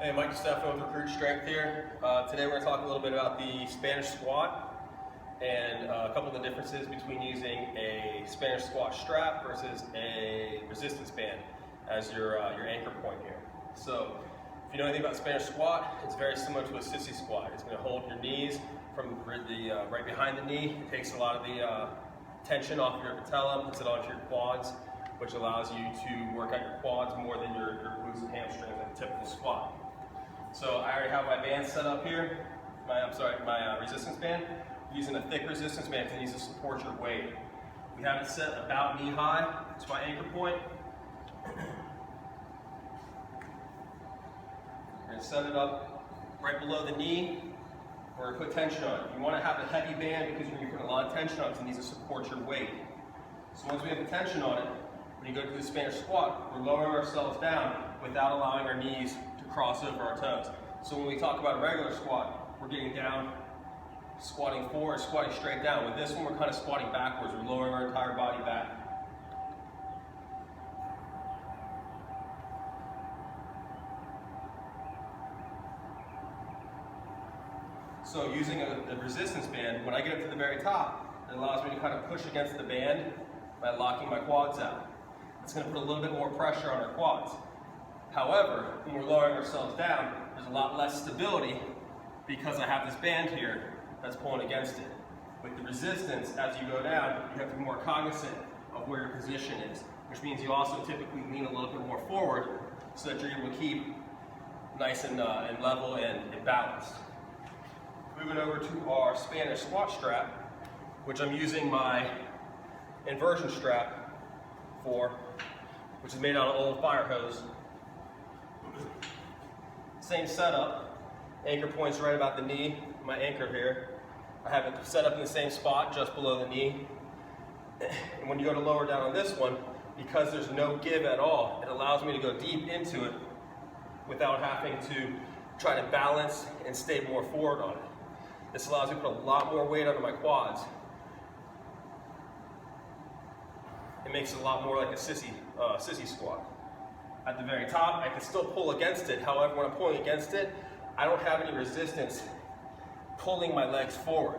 Hey, Mike Destefano with Recruit Strength here. Today we're going to talk a little bit about the Spanish squat and a couple of the differences between using a Spanish squat strap versus a resistance band as your anchor point here. So if you know anything about Spanish squat, it's very similar to a sissy squat. It's going to hold your knees from the right behind the knee. It takes a lot of the tension off your patella, puts it onto your quads, which allows you to work out your quads more than your glutes and hamstrings like a typical squat. So I already have my band set up here, my resistance band. I'm using a thick resistance band because it needs to support your weight. We have it set about knee high to my anchor point. We're going to set it up right below the knee. We're going to put tension on it. You want to have a heavy band because you're going to be putting a lot of tension on it because it needs to support your weight. So once we have the tension on it, when you go to the Spanish squat, we're lowering ourselves down without allowing our knees to cross over our toes. So when we talk about a regular squat, we're getting down, squatting forward, squatting straight down. With this one, we're kind of squatting backwards. We're lowering our entire body back. So using a resistance band, when I get up to the very top, it allows me to kind of push against the band by locking my quads out. It's going to put a little bit more pressure on our quads. However, when we're lowering ourselves down, there's a lot less stability because I have this band here that's pulling against it. With the resistance, as you go down, you have to be more cognizant of where your position is, which means you also typically lean a little bit more forward so that you're able to keep nice and level and balanced. Moving over to our Spanish squat strap, which I'm using my inversion strap for, which is made out of old fire hose. Same setup, anchor point's right about the knee, my anchor here. I have it set up in the same spot, just below the knee. And when you go to lower down on this one, because there's no give at all, it allows me to go deep into it without having to try to balance and stay more forward on it. This allows me to put a lot more weight onto my quads. It makes it a lot more like a sissy squat. At the very top, I can still pull against it. However, when I'm pulling against it, I don't have any resistance pulling my legs forward.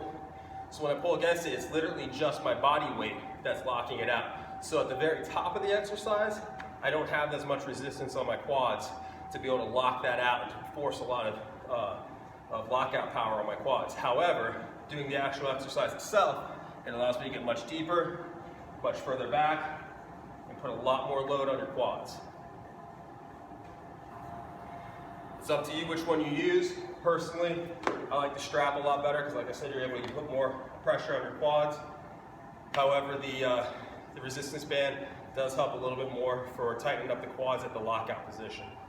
So when I pull against it, it's literally just my body weight that's locking it out. So at the very top of the exercise, I don't have as much resistance on my quads to be able to lock that out and to force a lot of lockout power on my quads. However, doing the actual exercise itself, it allows me to get much deeper, much further back, and put a lot more load on your quads. It's up to you which one you use. Personally, I like the strap a lot better because, like I said, you're able to put more pressure on your quads. However, the resistance band does help a little bit more for tightening up the quads at the lockout position.